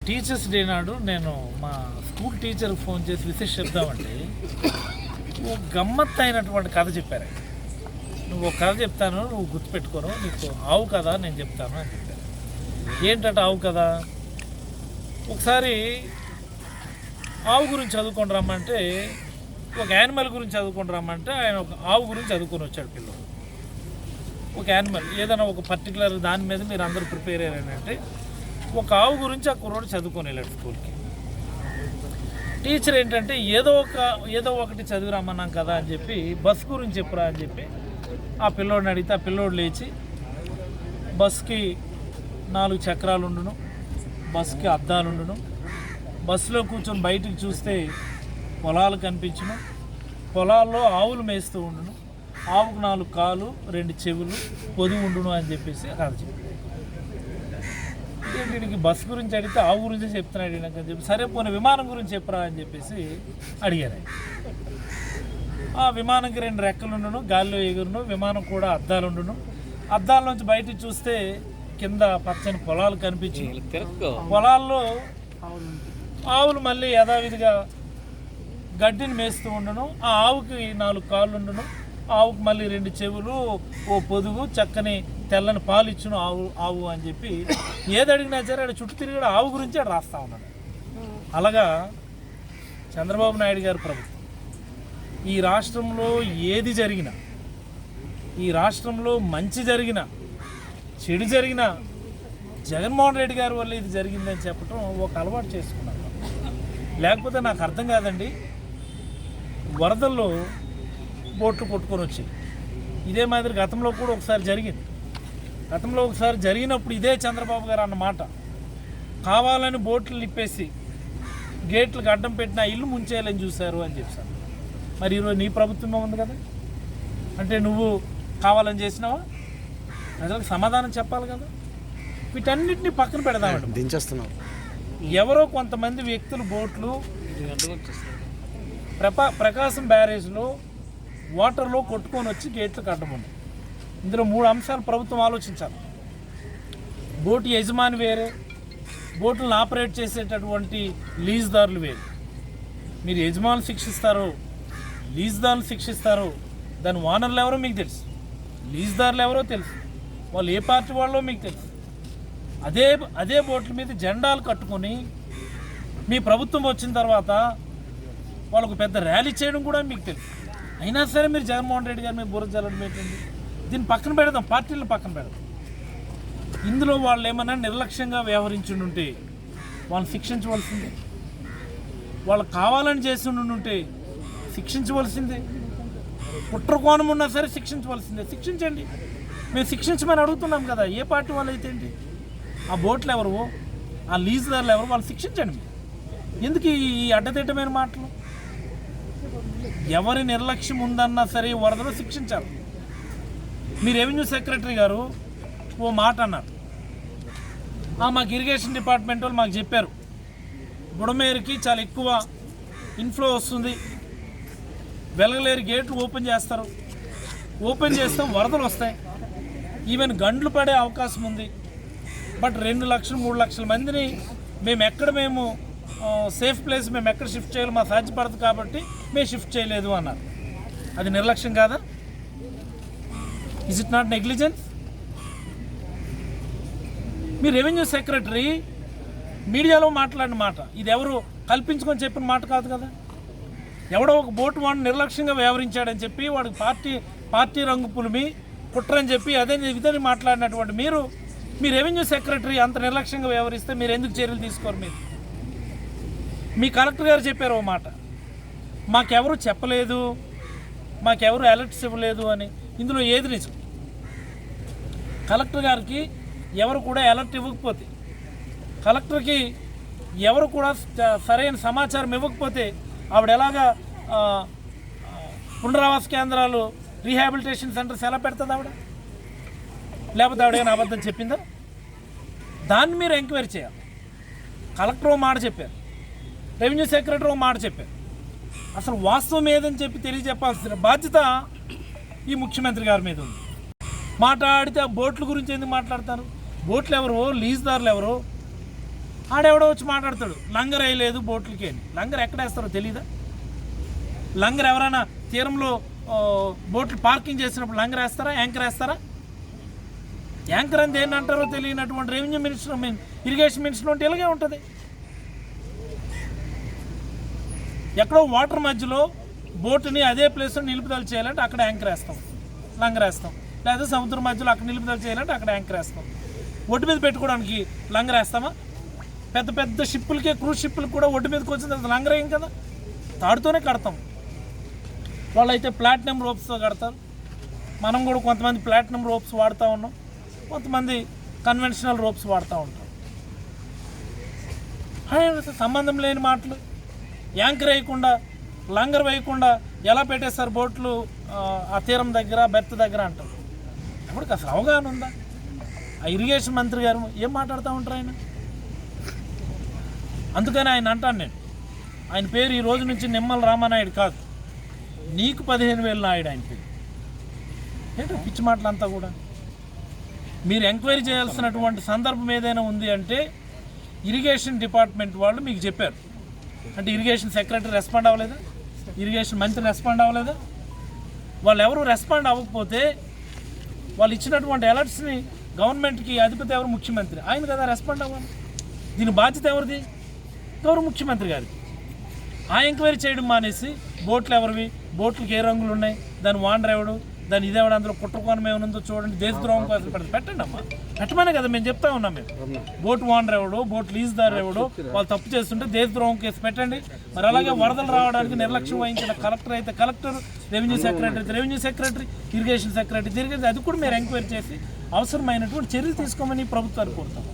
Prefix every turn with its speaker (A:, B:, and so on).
A: Teachers day నాడు నేను మా స్కూల్ టీచర్కి ఫోన్ చేసి విశేష చెప్దామంటే ఓ గమ్మత్తు అయినటువంటి కథ చెప్పారు. నువ్వు ఒక కథ చెప్తాను, నువ్వు గుర్తుపెట్టుకోను, నీకు ఆవు కథ నేను చెప్తాను అని చెప్పారు. ఏంటంటే ఆవు కథ, ఒకసారి ఆవు గురించి చదువుకొని రమ్మంటే, ఒక యానిమల్ గురించి చదువుకొని రమ్మంటే ఆయన ఒక ఆవు గురించి చదువుకొని వచ్చాడు పిల్లలు. ఒక యానిమల్ ఏదైనా ఒక పర్టికులర్ దాని మీద మీరు అందరూ ప్రిపేర్ అయ్యారంటే ఒక ఆవు గురించి ఆ కుర్రోడు చదువుకొని వెళ్ళాడు స్కూల్కి. టీచర్ ఏంటంటే ఏదో ఒకటి చదివి రమ్మన్నాం కదా అని చెప్పి బస్ గురించి చెప్పురా అని చెప్పి ఆ పిల్లోడిని అడిగితే ఆ పిల్లోడు లేచి బస్కి 4 చక్రాలు ఉండును, బస్కి అద్దాలు ఉండును, బస్సులో కూర్చొని బయటికి చూస్తే పొలాలు కనిపించును, పొలాల్లో ఆవులు మేస్తూ ఉండును, ఆవుకు 4 కాళ్ళు 2 చెవులు పొదువు ఉండును అని చెప్పేసి కథ చెప్పాడు. వీడికి బస్సు గురించి అడిగితే ఆవు గురించి చెప్తున్నాడు అని చెప్పి, సరే పోనీ విమానం గురించి చెప్పరా అని చెప్పేసి అడిగారు. ఆ విమానంకి 2 రెక్కలు ఉండును, గాలిలో ఎగురును, విమానం కూడా అద్దాలు ఉండును, అద్దాల నుంచి బయటికి చూస్తే కింద పచ్చని పొలాలు కనిపించి పొలాల్లో ఆవులు మళ్ళీ యథావిధిగా గడ్డిని మేస్తూ ఉండును, ఆ ఆవుకి 4 కాళ్ళు ఉండును, ఆవుకు మళ్ళీ 2 చెవులు, ఓ పొదుగు, చక్కని తెల్లని పాలు ఇచ్చును ఆవు అని చెప్పి ఏది అడిగినా సరే ఆడ చుట్టూ తిరిగి ఆవు గురించి ఆడ రాస్తూ ఉన్నాడు. అలాగా చంద్రబాబు నాయుడు గారి ప్రభుత్వం ఈ రాష్ట్రంలో ఏది జరిగినా, ఈ రాష్ట్రంలో మంచి జరిగినా చెడు జరిగినా జగన్మోహన్ రెడ్డి గారి వల్ల ఇది జరిగిందని చెప్పడం ఒక అలవాటు చేసుకున్నాను. లేకపోతే నాకు అర్థం కాదండి. వరదల్లో బోట్లు కొట్టుకొని వచ్చాయి. ఇదే మాదిరి గతంలో కూడా ఒకసారి జరిగింది. గతంలో ఒకసారి జరిగినప్పుడు ఇదే చంద్రబాబు గారు అన్నమాట, కావాలని బోట్లు నిప్పేసి గేట్లకు అడ్డం పెట్టిన ఇల్లు ముంచేయాలని చూశారు అని చెప్పాను. మరి ఈరోజు నీ ప్రభుత్వం ఉంది కదా, అంటే నువ్వు కావాలని చేసినావా? ప్రజలకు సమాధానం చెప్పాలి కదా. వీటన్నిటిని పక్కన పెడదామండి.
B: దించేస్తున్నావు.
A: ఎవరో కొంతమంది వ్యక్తులు బోట్లు ప్రకాశం బ్యారేజ్లో వాటర్లో కొట్టుకొని వచ్చి గేట్లకు అడ్డం ఉన్నాయి. ఇందులో 3 అంశాలు ప్రభుత్వం ఆలోచించాలి. బోటు యజమాని వేరే, బోటులను ఆపరేట్ చేసేటటువంటి లీజుదారులు వేరే. మీరు యజమానులు శిక్షిస్తారో లీజుదారులు శిక్షిస్తారో దాని ఓనర్లు ఎవరో మీకు తెలుసు, లీజుదారులు ఎవరో తెలుసు, వాళ్ళు ఏ పార్టీ వాళ్ళో మీకు తెలుసు. అదే బోట్ల మీద జెండాలు కట్టుకొని మీ ప్రభుత్వం వచ్చిన తర్వాత వాళ్ళకు పెద్ద ర్యాలీ చేయడం కూడా మీకు తెలుసు. అయినా సరే మీరు జగన్మోహన్ రెడ్డి గారి మీద బుర్ర జల్లడం ఏంటండి? దీన్ని పక్కన పెడదాం, పార్టీలను పక్కన పెడదాం. ఇందులో వాళ్ళు ఏమన్నా నిర్లక్ష్యంగా వ్యవహరించుంటే వాళ్ళని శిక్షించవలసిందే. వాళ్ళు కావాలని చేసి ఉంటే శిక్షించవలసిందే. కుట్ర కోణం ఉన్నా సరే శిక్షించవలసిందే. శిక్షించండి, మేము శిక్షించమని అడుగుతున్నాం కదా. ఏ పార్టీ వాళ్ళు అయితే ఏంటి? ఆ బోట్లు ఎవరు, ఆ లీజుదారులు ఎవరు, వాళ్ళు శిక్షించండి. ఎందుకు ఈ అడ్డదిడ్డమైన మాటలు? ఎవరి నిర్లక్ష్యం ఉందన్నా సరే వరదలో శిక్షించాలి. మీ రెవెన్యూ సెక్రటరీ గారు ఓ మాట అన్నారు, మాకు ఇరిగేషన్ డిపార్ట్మెంట్ వాళ్ళు మాకు చెప్పారు బుడమేరుకి చాలా ఎక్కువ ఇన్ఫ్లో వస్తుంది, వెలగలేరు గేట్లు ఓపెన్ చేస్తారు, ఓపెన్ చేస్తే వరదలు వస్తాయి, ఈవెన్ గండ్లు పడే అవకాశం ఉంది. బట్ 2 లక్షలు 3 లక్షల మందిని మేము సేఫ్ ప్లేస్ మేము ఎక్కడ షిఫ్ట్ చేయాలి మా సాధ్యపడదు కాబట్టి మేము షిఫ్ట్ చేయలేదు అన్నారు. అది నిర్లక్ష్యం కాదా? Is it not negligence? Me revenue secretary మీడియాలో మాట్లాడిన మాట ఇది ఎవరు కల్పించుకొని చెప్పిన మాట కాదు కదా. ఎవడో ఒక బోటు వాడిని నిర్లక్ష్యంగా వ్యవహరించాడని చెప్పి వాడికి పార్టీ రంగు పులిమి కుట్రని చెప్పి అదే విధంగా మాట్లాడినటువంటి మీ రెవెన్యూ సెక్రటరీ అంత నిర్లక్ష్యంగా వ్యవహరిస్తే మీరు ఎందుకు చర్యలు తీసుకోరు? మీ కలెక్టర్ గారు చెప్పారు ఓ మాట, మాకెవరు చెప్పలేదు, మాకెవరు అలర్ట్స్ ఇవ్వలేదు అని. ఇందులో ఏది నిజం? కలెక్టర్ గారికి ఎవరు కూడా అలర్ట్ ఇవ్వకపోతే, కలెక్టర్కి ఎవరు కూడా సరైన సమాచారం ఇవ్వకపోతే ఆవిడ ఎలాగా పునరావాస కేంద్రాలు రీహాబిలిటేషన్ సెంటర్స్ ఎలా పెడుతుంది ఆవిడ? లేకపోతే ఆవిడేమైనా అబద్ధం చెప్పిందా? దాన్ని మీరు ఎంక్వైరీ చేయాలి. కలెక్టర్ ఓ మాట చెప్పారు, రెవెన్యూ సెక్రటరీ ఓ మాట చెప్పారు. అసలు వాస్తవం ఏదని చెప్పి తెలియజెప్పాల్సిన బాధ్యత ఈ ముఖ్యమంత్రి గారి మీద ఉంది. మాట్లాడితే ఆ బోట్ల గురించి ఎందుకు మాట్లాడతారు? బోట్లు ఎవరు, లీజుదారులు ఎవరు? ఆడెవడో వచ్చి మాట్లాడతాడు లంగర్ వేయలేదు బోట్లకి అని. లంగర్ ఎక్కడ వేస్తారో తెలీదా? లంగర్ ఎవరైనా తీరంలో బోట్లు పార్కింగ్ చేసినప్పుడు లంగర్ వేస్తారా, యాంకర్ వేస్తారా? యాంకర్ అని దేన్ని అంటారో తెలియనటువంటి రెవెన్యూ మినిస్టర్, ఇరిగేషన్ మినిస్టర్ ఉంటే ఇలాగే ఉంటుంది. ఎక్కడో వాటర్ మధ్యలో బోటుని అదే ప్లేస్లో నిలుపుదల చేయాలంటే అక్కడ యాంకర్ వేస్తాం, లంగర్ వేస్తాం. లేదా సముద్రం మధ్యలో అక్కడ నిలుపుదల చేయాలంటే అక్కడ యాంకర్ వేస్తాం. ఒడ్డు మీద పెట్టుకోవడానికి లంగర్ వేస్తామా? పెద్ద పెద్ద షిప్పులకే, క్రూజ్ షిప్పులకు కూడా ఒడ్డు మీదకి వచ్చిన తర్వాత లంగర్ ఏం కదా, తాడుతోనే కడతాం. వాళ్ళైతే ప్లాటినం రోప్స్తో కడతారు. మనం కూడా కొంతమంది ప్లాటినం రోప్స్ వాడుతూ ఉన్నాం, కొంతమంది కన్వెన్షనల్ రోప్స్ వాడుతూ ఉంటాం. సంబంధం లేని మాటలు. యాంకర్ వేయకుండా, లంగర్ వేయకుండా ఎలా పెట్టేస్తారు బోట్లు ఆ తీరం దగ్గర, బెర్త్ దగ్గర అంటారు. అప్పటికి అసలు అవగాహన ఉందా? ఆ ఇరిగేషన్ మంత్రి గారు ఏం మాట్లాడుతూ ఉంటారు ఆయన? అందుకని ఆయన అంటాను నేను, ఆయన పేరు ఈ రోజు నుంచి నిమ్మల రామానాయుడు కాదు, నీకు 15,000 నాయుడు ఆయన పేరు. ఏంటో పిచ్చి మాటలు అంతా కూడా. మీరు ఎంక్వైరీ చేయాల్సినటువంటి సందర్భం ఏదైనా ఉంది అంటే ఇరిగేషన్ డిపార్ట్మెంట్ వాళ్ళు మీకు చెప్పారు. అంటే ఇరిగేషన్ సెక్రటరీ రెస్పాండ్ అవ్వలేదా? ఇరిగేషన్ మంత్రి రెస్పాండ్ అవ్వలేదా? వాళ్ళు ఎవరు రెస్పాండ్ అవ్వకపోతే వాళ్ళు ఇచ్చినటువంటి అలర్ట్స్ని గవర్నమెంట్కి అధిపతి ఎవరు? ముఖ్యమంత్రి. ఆయన కదా రెస్పాండ్ అవ్వాలి. దీని బాధ్యత ఎవరిది? గౌరవ ముఖ్యమంత్రి గారికి. ఆ ఎంక్వైరీ చేయడం మానేసి బోట్లు ఎవరివి, బోట్లకి ఏ రంగులు ఉన్నాయి, దాని వాండర్ ఎవడు, దాని ఇదేవాడు, అందులో కుట్రకోణం ఏమైనా చూడండి, దేశద్రోహం కోసం పెట్టండి అమ్మా, పెట్టమనే కదా మేము చెప్తా ఉన్నాం. మేము బోట్ వాండర్ ఎవడో, బోట్ లీజ్దారు ఎవడో వాళ్ళు తప్పు చేస్తుంటే దేశద్రోహం కేసు పెట్టండి. మరి అలాగే వరదలు రావడానికి నిర్లక్ష్యం వహించిన కలెక్టర్ అయితే కలెక్టర్, రెవెన్యూ సెక్రటరీ అయితే రెవెన్యూ సెక్రటరీ, ఇరిగేషన్ సెక్రటరీ తిరిగి అది కూడా మీరు ఎంక్వైరీ చేసి అవసరమైనటువంటి చర్యలు తీసుకోమని ప్రభుత్వాన్ని కోరుతాం.